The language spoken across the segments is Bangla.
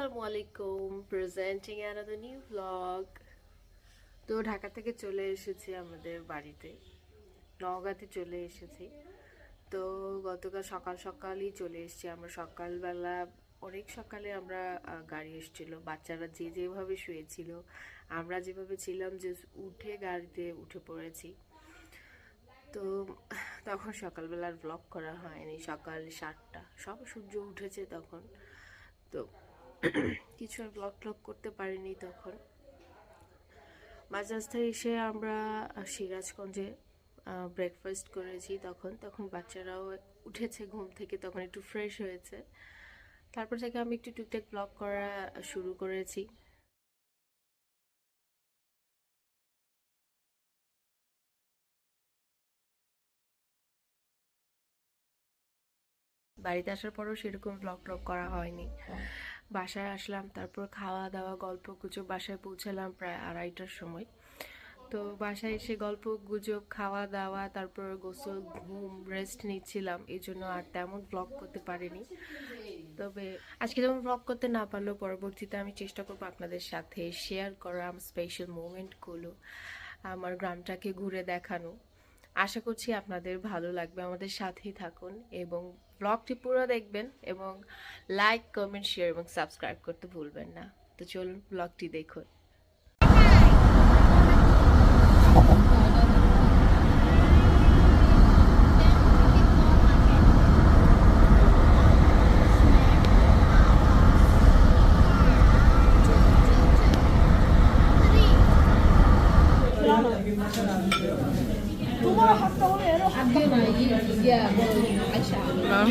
আসসালামু আলাইকুম, প্রেজেন্টিং অ্যানাদার নিউ ব্লগ। তো ঢাকা থেকে চলে এসেছি আমাদের বাড়িতে, নওগাঁতে চলে এসেছি। তো গতকাল সকাল সকালই চলে এসেছি আমরা। সকালবেলা অনেক সকালে আমরা গাড়ি এসেছিল, বাচ্চারা যে যেভাবে শুয়েছিল, আমরা যেভাবে ছিলাম যে উঠে গাড়িতে উঠে পড়েছি। তো তখন সকালবেলার ব্লগ করা হয়নি। সকাল 7টা, সব সূর্য উঠেছে তখন, তো কিছু আর ব্লগ করতে পারিনি। তখন মাঝ রাস্তায় এসে আমরা সিরাজগঞ্জে ব্রেকফাস্ট করেছি। তখন বাচ্চারাও উঠেছে ঘুম থেকে, তখন একটু ফ্রেশ হয়েছে। তারপর থেকে আমি একটু টুকটাক ব্লগ করা শুরু করেছি। বাড়িতে আসার পরও সেরকম ব্লগ করা হয়নি। বাসায় আসলাম, তারপর খাওয়া দাওয়া গল্প গুজব, বাসায় পৌঁছালাম প্রায় 2:30টার সময়। তো বাসায় এসে গল্প গুজব, খাওয়া দাওয়া, তারপর গোসল, ঘুম, রেস্ট নিচ্ছিলাম। এই জন্য আর তেমন ব্লগ করতে পারিনি। তবে আজকে যেমন ব্লগ করতে না পারলেও পরবর্তীতে আমি চেষ্টা করবো আপনাদের সাথে শেয়ার করা আমার স্পেশাল মোমেন্টগুলো, আমার গ্রামটাকে ঘুরে দেখানো। আশা করছি আপনাদের ভালো লাগবে, আমাদের সাথেই থাকুন এবং ব্লগটি পুরো দেখবেন এবং লাইক, কমেন্ট, শেয়ার এবং সাবস্ক্রাইব করতে ভুলবেন না। তো চলুন ব্লগটি দেখুন।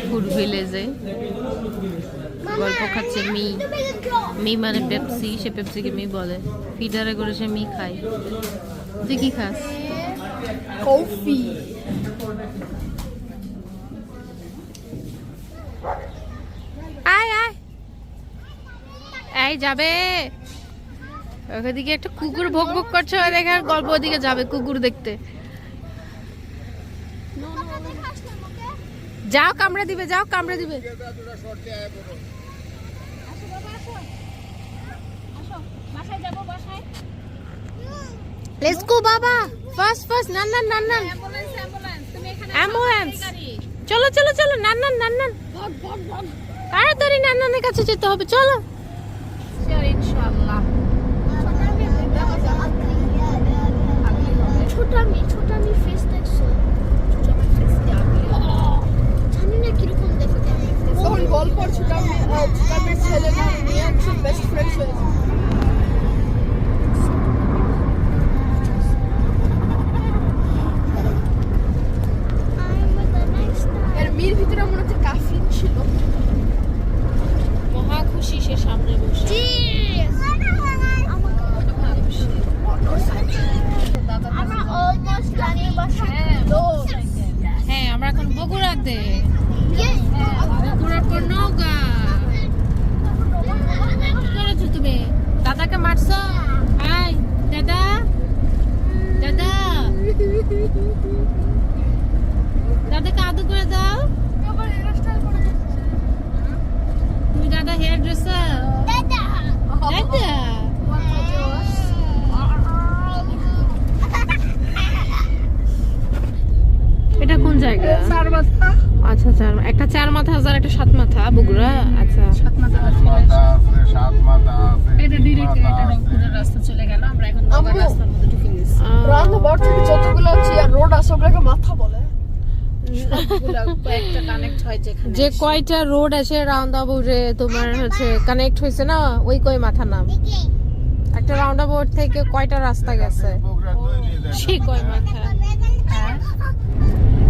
ফুড ভিলেজে গল্প খাচ্ছে মি মানে পেপসি, সে পেপসিকে মি বলে। ফিডারে করে সে মি খায়। তুই কি খাস? কফি। আয় আয়, এই যাবে ওদিকে একটা কুকুর ভোগ ভোগ করছে, দেখে আর গল্প ওদিকে যাবে কুকুর দেখতে। যাও কামড়ে দিবে, যাও কামড়ে দিবে। লেটস গো বাবা, ফাস্ট নান্নান অ্যাম্বুলেন্স। চলো চলো চলো, নান্নান তাড়াতাড়ি নান্নানের কাছে যেতে হবে, চলো। ইনশাআল্লাহ। ছোটা মি ফেস দেখছো? জানি না কিরকম দেখতে। তখন গল্প ছোটা মির ছেলে না নিয়ে বেস্ট ফ্রেন্ডস হয়েছে। এর মির ভিতরে মনে হচ্ছে কাফিন ছিল। মহা খুশি সে সামনে বসে। হ্যাঁ, আমরা এখন বগুড়াতে। বগুড়ার পর নওগাঁ। কি করেছো তুমি? দাদাকে মারছো? আয় দাদা, দাদা, দাদাকে আদর করে দাও। তুমি দাদা হেয়ার ড্রেসার? দাদা এটা কোন জায়গা? চার মাথা। আচ্ছা, একটা 4 মাথা আর একটা 7 মাথা বগুড়া। আচ্ছা, 7 মাথা আছে, 7 মাথা আছে। এটা ডাইরেক্ট এটা রংপুরের রাস্তা চলে গেল। আমরা এখন নওগাঁ রাস্তার মধ্যে ঢুকে গেছি। রাউন্ডাবাউট থেকে যতগুলো আছে আর রোড আছে ওগুলোকে মাথা বলে। সবগুলো কয়েকটা কানেক্ট হয় যেখানে যে কয়টা রোড আছে রাউন্ডাবাউটে তোমার হচ্ছে কানেক্ট হইছে না, ওই কয় মাথা নাম। একটা রাউন্ডাবাউট থেকে কয়টা রাস্তা গেছে, সেই কয় মাথা।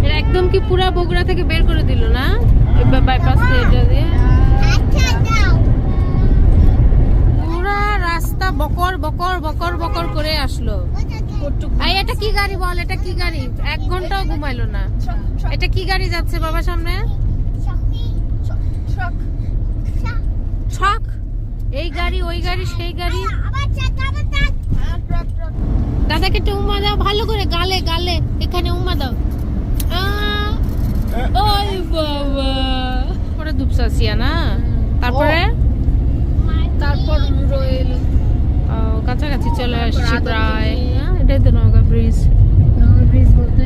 এটা একদম কি পুরা বগুড়া থেকে বের করে দিল না বাইপাস দিয়ে? পুরা রাস্তা বকর বকর বকর বকর করে আসলো। এই এটা কি গাড়ি বল, এটা কি গাড়ি? 1 ঘন্টাও ঘুমাইলো না। এটা কি গাড়ি যাচ্ছে বাবা সামনে? ট্রাক। এই গাড়ি, ওই গাড়ি, সেই গাড়ি। দাদাকে একটু উম্মা দাও ভালো করে, গালে গালে, এখানে উম্মা দাও। ওই বাবা, পরে দুপসাসিয়া না। তারপরে তারপর রয়েল কাছাকাছি চলে আসছি তারপর প্রায়। আদমদীপ। হ্যাঁ, এটাই তো নওগাঁ ব্রিজ। নওগাঁ ব্রিজ বলতে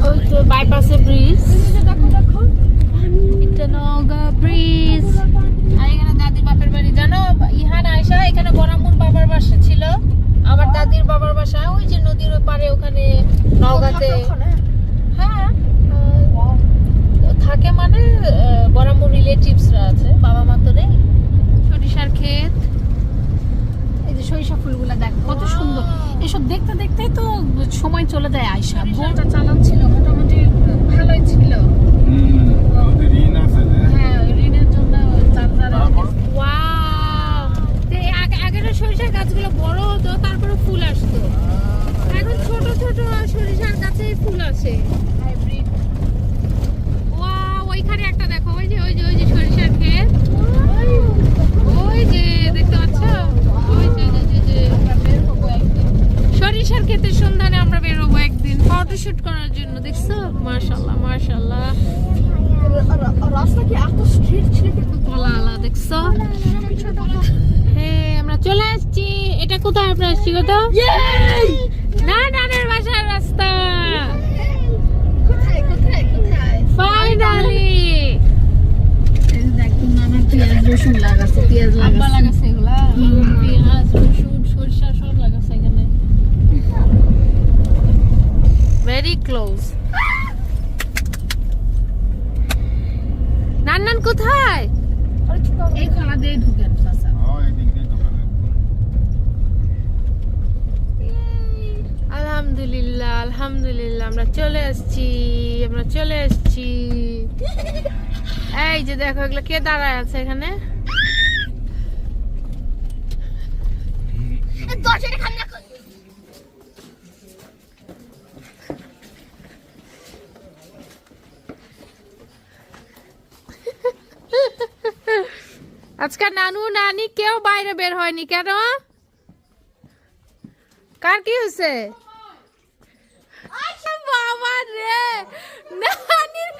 ওই তো বাইপাসে ব্রিজ, দেখো দেখো এটা নওগাঁ ব্রিজ। আর এখানে দাদির বাপের বাড়ি, জানো ইহান আয়সা এখানে বরামুর বাবার বাসা ছিল, আমার দাদির বাবার বাসা ওই যে নদীর পারে ওখানে নওগাঁতে। হ্যাঁ থাকে মানে বরামুর রিলেটিভসরা আছে, বাবা মা তো নেই। সরিষার ক্ষেত, এই যে সরিষা ফুলগুলো দেখ কত সুন্দর। এসব দেখতে দেখতেই তো সময় চলে যায়। আয়সা বউটা চালান ছিল মোটামুটি ভালোই ছিল। হ্যাঁ ঋণের জন্য ওয়াও! আগের সরিষার গাছগুলো বড় হতো, তারপরে ফুল আসতো। এখন ছোট ছোট সরিষার গাছেই ফুল আসে। হাইব্রিড। ওয়াও! ওইখানে একটা দেখো, ওই যে সরিষার ক্ষেত, ওই যে দেখতে পাচ্ছ, ওই যে সরিষার ক্ষেতের সন্ধানে আমরা বের হবো একদিন ফটোশুট করার জন্য। দেখছো? মাশাআল্লাহ মাশাআল্লাহ, রাস্তা কি এত স্ট্রিট ছিল? কলা আলা দেখছো? হ্যাঁ আমরা চলে আসছি। এটা কোথায় আমরা আসছি? কোথাও না, নানের বাসার রাস্তা। কোথায় কোথায় কোথায়? ফাইনালি এই যে দেখ তোর নানা পেঁয়াজ রসুন লাগাচ্ছে, পেঁয়াজ আব্বা লাগাচ্ছে। লাগাছে এগুলা, পেঁয়াজ রসুন সরিষা সব লাগাছে এখানে। Very close. নান্নান কোথায়? এই খোলা দিয়ে ঢুকেন চাচা। আলহামদুলিল্লাহ আলহামদুলিল্লাহ, আমরা চলে আসছি। এই যে দেখো, এগুলো কে দাঁড়ায় আছে এখানে? আজকে নানু নানি কেউ বাইরে বের হয়নি কেন? কার কি হয়েছে? বাবা রে, নানির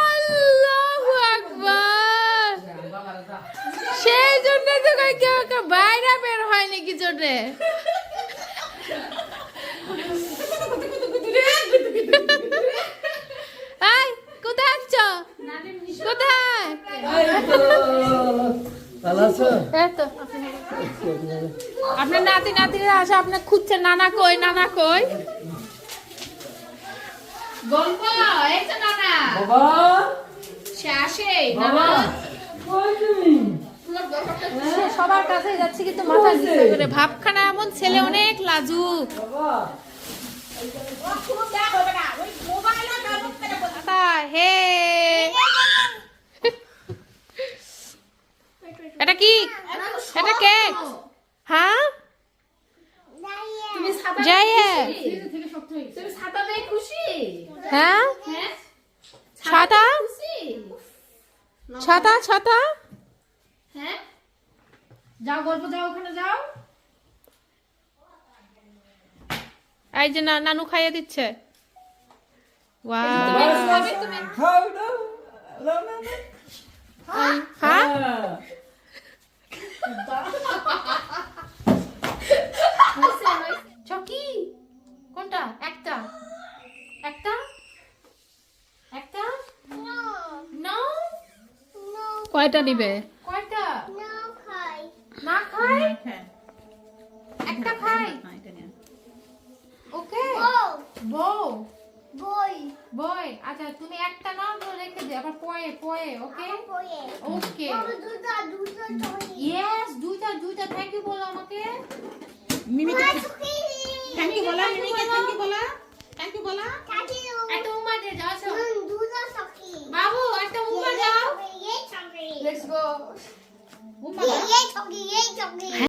আল্লাহু আকবার। সেই জন্য তো কই কেউ বাইরে বের হয়নি কিছু রে। এই কোথায় আছো? কোথায়? এতো আপনার নাতি নাতিরা আসে, আপনার খুঁজছে নানা কই, নানা কই? গল্প এই তো নানা বাবা সে আসে নানা। সে সবার কাছে যাচ্ছে কিন্তু মাথা নিচু করে। ভাবখানা এমন ছেলে অনেক লাজুক। হে এটা কি? এটা কেক? হ্যাঁ যাইয়ে তুমি ছাতা পেয়ে খুশি? হ্যাঁ হ্যাঁ ছাতা ছাতা ছাতা। হ্যাঁ যাও গল্প, যাও ওখানে যাও। এই যে নানু খাইয়ে দিচ্ছে। ওয়াও হ্যাঁ চকি কোনটা? একটা একটা একটা নো কয়টা নিবে? কয়টা? না খাই, একটা খাই। ওকে বউ বই আচ্ছা তুমি একটা নাও তো রেখে দে, আবার পয়ে পয়ে। ওকে ওকে